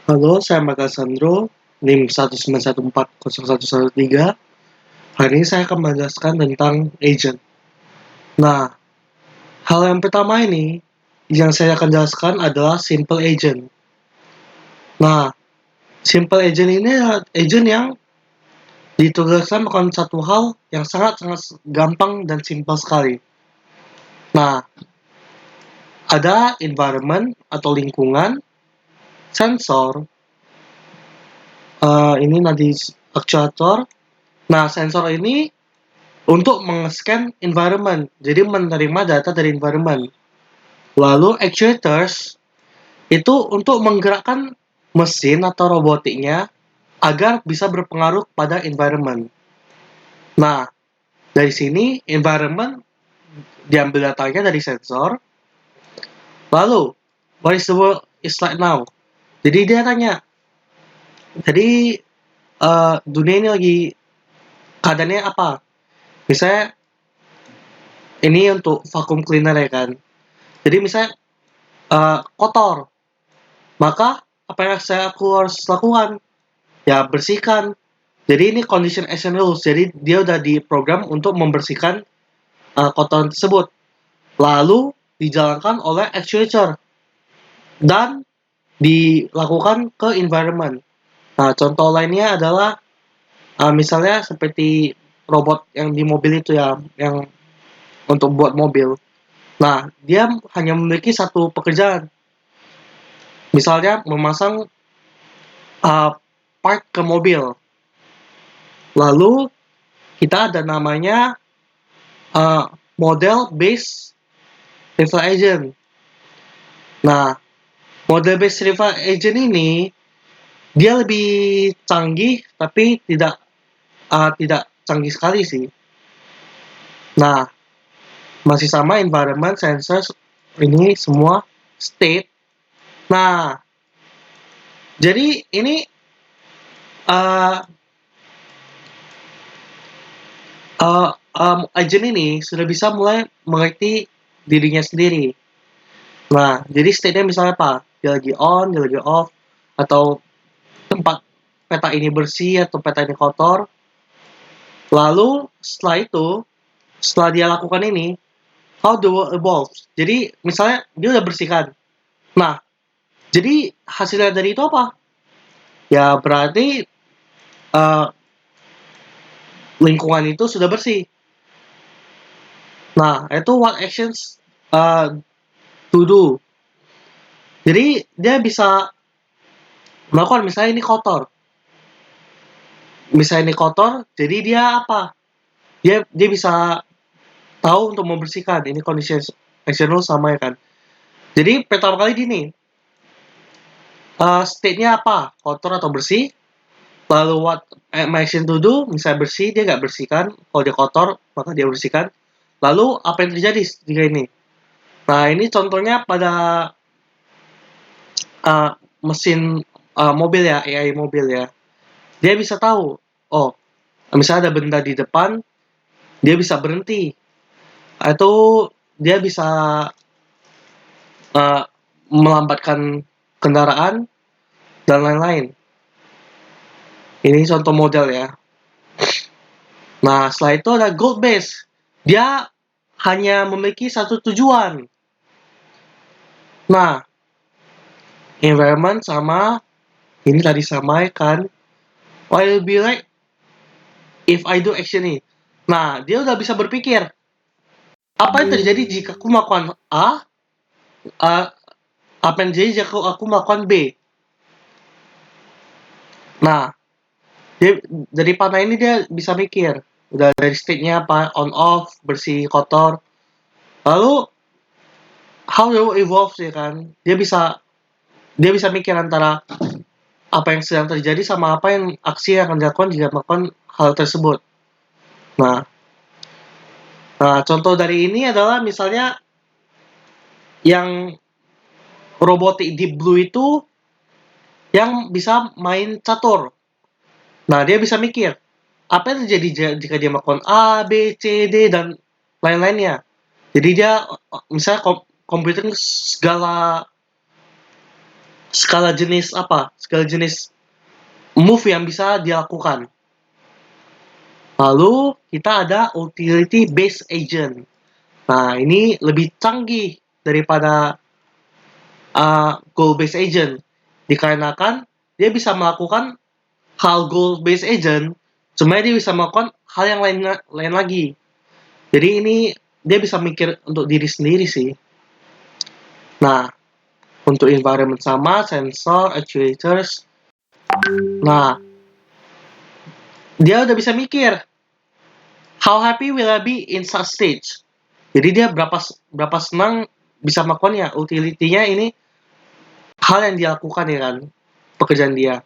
Halo, saya Maka Sandro, NIM 1914013. Hari ini saya akan menjelaskan tentang agent. Nah, hal yang pertama ini yang saya akan jelaskan adalah simple agent. Nah, simple agent ini adalah agent yang ditugaskan melakukan satu hal yang sangat-sangat gampang dan simpel sekali. Nah, ada environment atau lingkungan, sensor, ini nanti actuator. Nah, sensor ini untuk meng-scan environment, jadi menerima data dari environment. Lalu actuators itu untuk menggerakkan mesin atau robotiknya agar bisa berpengaruh pada environment. Nah, dari sini environment diambil datanya dari sensor. Lalu, what is the world is like now? Jadi dia tanya, jadi dunia ini lagi keadaannya apa? Misalnya ini untuk vacuum cleaner ya kan. Jadi misalnya kotor, maka apa yang aku harus lakukan? Ya bersihkan. Jadi ini condition action rules. Jadi dia udah diprogram untuk membersihkan kotoran tersebut. Lalu dijalankan oleh actuator dan dilakukan ke environment. Nah, contoh lainnya adalah misalnya seperti robot yang di mobil itu ya, yang untuk buat mobil. Nah, dia hanya memiliki satu pekerjaan. Misalnya memasang part ke mobil. Lalu kita ada namanya model based referral agent. Nah, model based referral agent ini dia lebih canggih tapi tidak canggih sekali sih. Nah, masih sama environment, sensors, ini semua state. Nah, jadi ini uh, agent ini sudah bisa mulai mengerti dirinya sendiri. Nah, jadi state-nya misalnya apa? Dia lagi on, dia lagi off, atau tempat peta ini bersih atau peta ini kotor. Lalu setelah itu, setelah dia lakukan ini, how the world evolves. Jadi misalnya dia udah bersihkan. Nah, jadi hasilnya dari itu apa? Ya berarti uh, lingkungan itu sudah bersih. Nah, itu what actions to do. Jadi dia bisa melakukan misalnya ini kotor. Misalnya ini kotor, jadi dia apa? Dia bisa tahu untuk membersihkan. Ini kondisi external sama ya kan. Jadi pertama kali gini, state-nya apa? Kotor atau bersih? Lalu what action to do? Misalnya bersih, dia nggak bersihkan. Kalau dia kotor, maka dia bersihkan. Lalu apa yang terjadi jika ini? Nah, ini contohnya pada mesin mobil ya, AI mobil ya. Dia bisa tahu, oh, misalnya ada benda di depan, dia bisa berhenti. Atau dia bisa uh, melambatkan kendaraan dan lain-lain. Ini contoh model ya. Nah, setelah itu ada goal base. Dia hanya memiliki satu tujuan. Nah, environment sama ini tadi sama kan. What will be like if I do action ini? Nah, dia udah bisa berpikir apa yang terjadi jika aku melakukan A, apa yang terjadi jika aku melakukan B. Nah, dari panah ini dia bisa mikir. Udah dari state-nya apa, on off, bersih, kotor. Lalu how you evolve ya kan? Dia bisa mikir antara apa yang sedang terjadi sama apa yang aksi yang akan dilakukan jika melakukan hal tersebut. Nah, contoh dari ini adalah misalnya yang robotik Deep Blue itu yang bisa main catur. Nah, dia bisa mikir, apa yang terjadi jika dia melakukan A, B, C, D, dan lain-lainnya. Jadi dia misalnya komputer segala skala jenis apa? Skala jenis move yang bisa dilakukan. Lalu kita ada utility based agent. Nah, ini lebih canggih daripada goal based agent. Dikarenakan dia bisa melakukan hal goal based agent, cuma dia bisa melakukan hal yang lain lagi. Jadi ini dia bisa mikir untuk diri sendiri sih. Nah, untuk environment sama, sensor, actuators. Nah, dia udah bisa mikir, how happy will I be in such stage? Jadi dia berapa senang bisa melakukannya. Utility-nya ini hal yang dia lakukan ya kan, pekerjaan dia.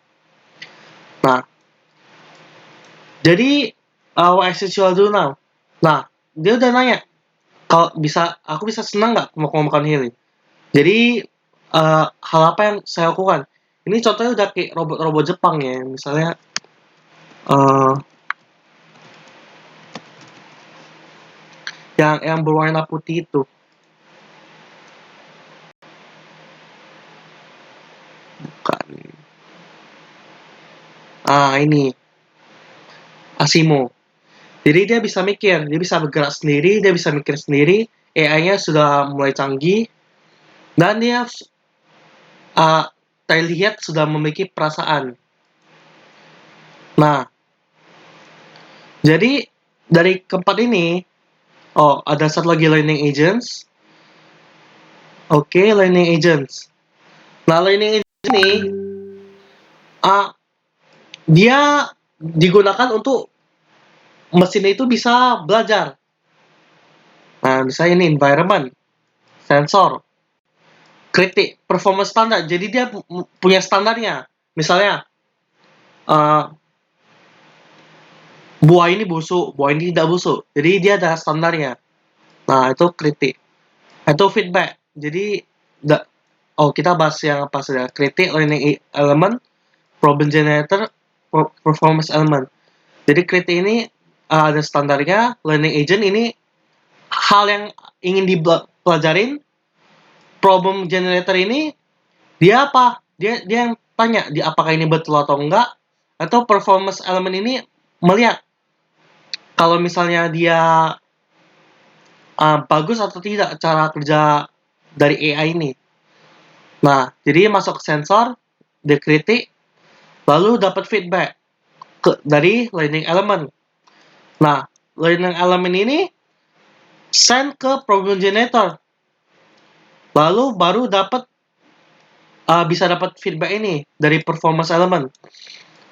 Nah, jadi what exercise do now? Nah, dia udah nanya, kalau aku bisa senang nggak mau makan ini? Jadi hal apa yang saya lakukan? Ini contohnya udah kayak robot-robot Jepang ya, misalnya yang berwarna putih itu. Bukan. Ini Asimo. Jadi dia bisa mikir, dia bisa bergerak sendiri, dia bisa mikir sendiri. AI-nya sudah mulai canggih dan dia terlihat sudah memiliki perasaan. Nah, jadi dari keempat ini, ada satu lagi learning agents. Oke, learning agents. Nah, learning agents ini dia digunakan untuk mesin itu bisa belajar. Nah, misalnya ini environment, sensor, kritik, performance standar. Jadi dia punya standarnya. Misalnya, buah ini busuk, buah ini tidak busuk. Jadi dia ada standarnya. Nah, itu kritik. Itu feedback. Jadi, kita bahas yang apa saja. Kritik, learning element, problem generator, performance element. Jadi kritik ini ada standarnya, learning agent ini hal yang ingin dipelajarin, problem generator ini dia apa? Dia yang tanya apakah ini betul atau enggak, atau performance element ini melihat kalau misalnya dia bagus atau tidak cara kerja dari AI ini. Nah, jadi masuk ke sensor, dikritik, lalu dapat feedback dari learning element. Nah, learning element ini send ke problem generator. Lalu baru bisa dapat feedback ini dari performance element.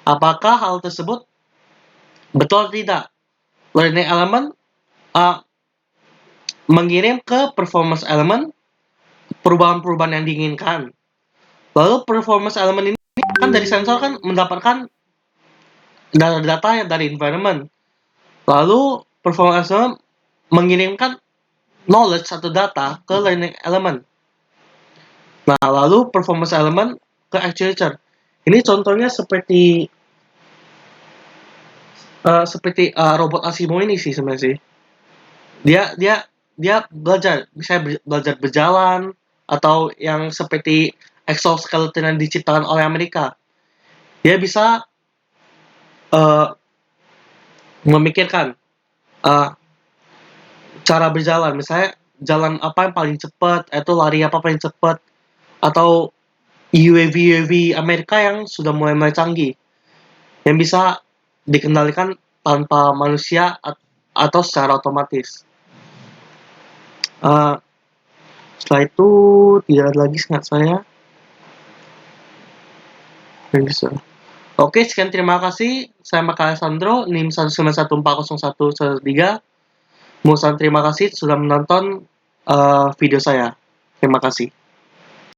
Apakah hal tersebut betul atau tidak? Learning element mengirim ke performance element perubahan-perubahan yang diinginkan. Lalu performance element ini kan dari sensor kan mendapatkan data yang dari environment. Lalu performance element mengirimkan knowledge atau data ke learning element. Nah, lalu performance element ke actuator. Ini contohnya seperti robot Asimo ini sih sebenarnya sih. Dia belajar, bisa belajar berjalan atau yang seperti exoskeleton yang diciptakan oleh Amerika. Dia bisa memikirkan cara berjalan, misalnya jalan apa yang paling cepat, atau lari apa paling cepat, atau UAV Amerika yang sudah mulai canggih, yang bisa dikendalikan tanpa manusia atau secara otomatis. Setelah itu tidak ada lagi seingat saya. Oke, sekian terima kasih. Saya Maka Alessandro, NIM 1914013. Terima kasih sudah menonton video saya. Terima kasih.